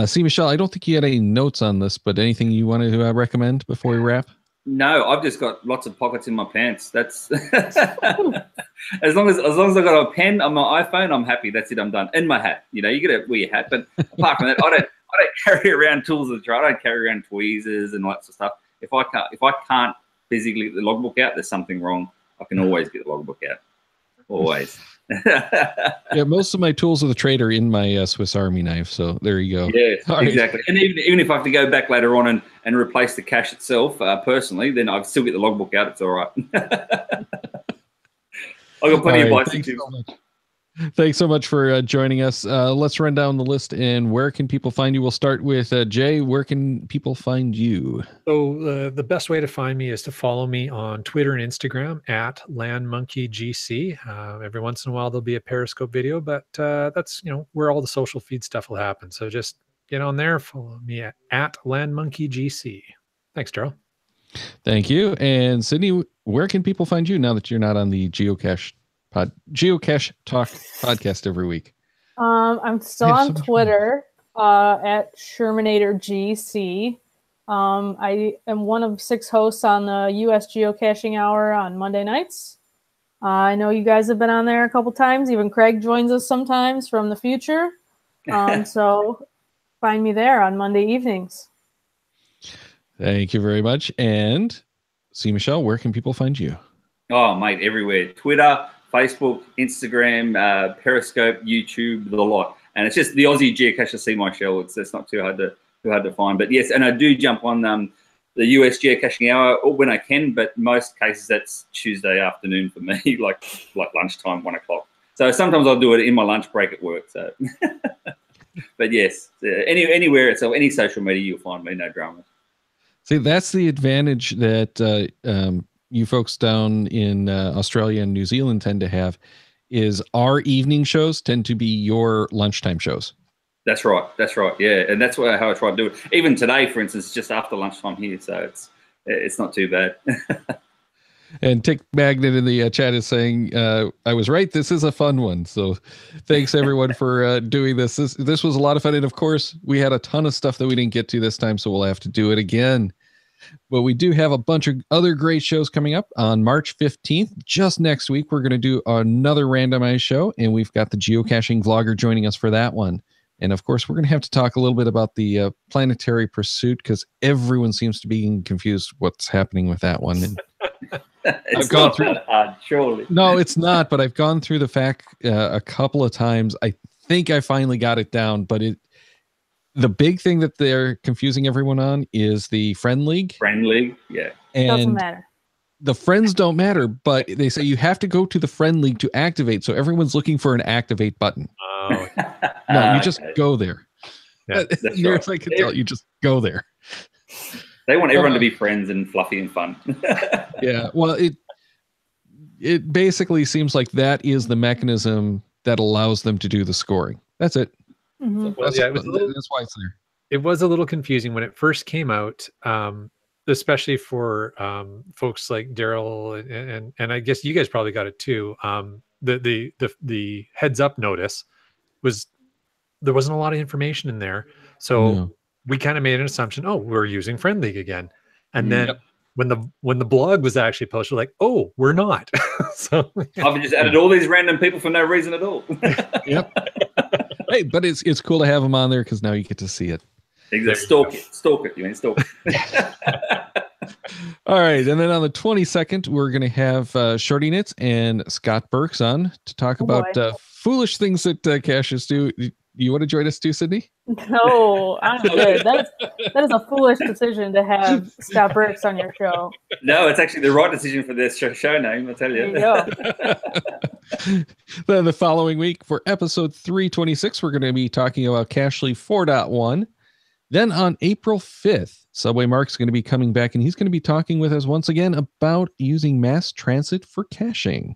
See, Michelle, I don't think you had any notes on this, but anything you wanted to recommend before we wrap? No, I've just got lots of pockets in my pants. That's as long as I've got a pen on my iPhone, I'm happy. That's it. I'm done. In my hat, you got to wear your hat. But apart from that, I don't carry around tools of the trade. I don't carry around tweezers and lots of stuff. If I can't physically get the logbook out, there's something wrong. I can always get the logbook out. Always. Yeah, most of my tools of the trade are in my Swiss Army knife. So there you go. Yeah, exactly. And even if I have to go back later on and replace the cache itself personally, then I still get the logbook out. It's all right. I've got plenty of bicycles. Thanks so much for joining us. Let's run down the list. And where can people find you? We'll start with Jay. Where can people find you? So the best way to find me is to follow me on Twitter and Instagram at LandMonkeyGC. Every once in a while, there'll be a Periscope video, but that's where all the social feed stuff will happen. So just get on there. Follow me at LandMonkeyGC. Thanks, Daryl. Thank you. And Sydney, where can people find you now that you're not on the Geocache Talk podcast every week? I'm still on Twitter at ShermanatorGC. I am one of 6 hosts on the US Geocaching Hour on Monday nights. I know you guys have been on there a couple times. Even Craig joins us sometimes from the future. So find me there on Monday evenings. Thank you very much. And see, Michelle, where can people find you? Oh, mate, everywhere. Twitter, Facebook, Instagram, Periscope, YouTube, the lot. And it's just the Aussie Geocacher See My Shell. It's not too hard to find. But yes, and I do jump on the US Geocaching Hour when I can, but most cases that's Tuesday afternoon for me, like lunchtime, 1 o'clock. So sometimes I'll do it in my lunch break at work. So, but yes, anywhere, so any social media you'll find me, no drama. See, that's the advantage that you folks down in Australia and New Zealand tend to have, is our evening shows tend to be your lunchtime shows. That's right. Yeah, and that's how I try to do it. Even today, for instance, just after lunchtime here, so it's not too bad. And Tick Magnet in the chat is saying, I was right. This is a fun one. So thanks everyone for doing this. This was a lot of fun. And of course, we had a ton of stuff that we didn't get to this time, so we'll have to do it again. But we do have a bunch of other great shows coming up on March 15th. Just next week, we're going to do another randomized show, and we've got the geocaching vlogger joining us for that one. And of course, we're going to have to talk a little bit about the planetary pursuit, because everyone seems to be confused what's happening with that one. And I've gone through that hard, surely. No, it's not, but I've gone through the fact a couple of times. I think I finally got it down, but the big thing that they're confusing everyone on is the friend league. Friend league, yeah. And doesn't matter. The friends don't matter, but they say you have to go to the friend league to activate. So everyone's looking for an activate button. Oh, no, you just go there. Yeah, right. I can tell you just go there. They want everyone to be friends and fluffy and fun. Yeah, well, it basically seems like that is the mechanism that allows them to do the scoring. That's it. Mm-hmm. Well, that's why it's there. It was a little confusing when it first came out, especially for folks like Daryl and I guess you guys probably got it too. The heads up notice there wasn't a lot of information in there, so we kind of made an assumption, oh, we're using Friend League again. And then when the blog was actually posted, like, oh, we're not. So I've just added all these random people for no reason at all. Yep. Hey, but it's cool to have them on there because now you get to see it. Exactly. Stalk it. You mean stalk it. All right, and then on the 22nd, we're going to have Shorty Knits and Scott Burks on to talk about foolish things that caches do. You want to join us too, Sydney? No, I'm good. That is a foolish decision to have Scott Burks on your show. No, it's actually the right decision for this show name, I'll tell you. Then the following week for episode 326, we're going to be talking about Cachely 4.1. Then on April 5th, Subway Mark's going to be coming back, and he's going to be talking with us once again about using mass transit for caching.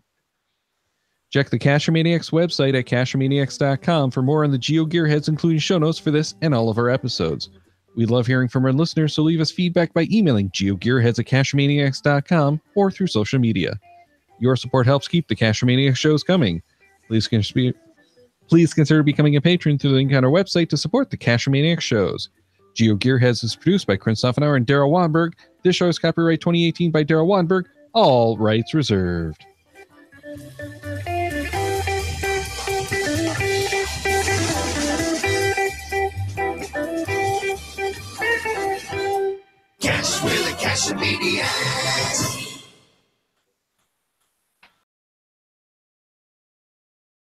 Check the Cachemaniacs website at cachemaniacs.com for more on the GeoGearHeads, including show notes for this and all of our episodes. We love hearing from our listeners, so leave us feedback by emailing geogearheads@cachemaniacs.com or through social media. Your support helps keep the Cachemaniacs shows coming. Please consider becoming a patron through the link on our website to support the Cachemaniacs shows. GeoGearHeads is produced by Chris Offenauer and Daryl Wanberg. This show is copyright 2018 by Daryl Wanberg. All rights reserved. Cache with the Cachemaniacs.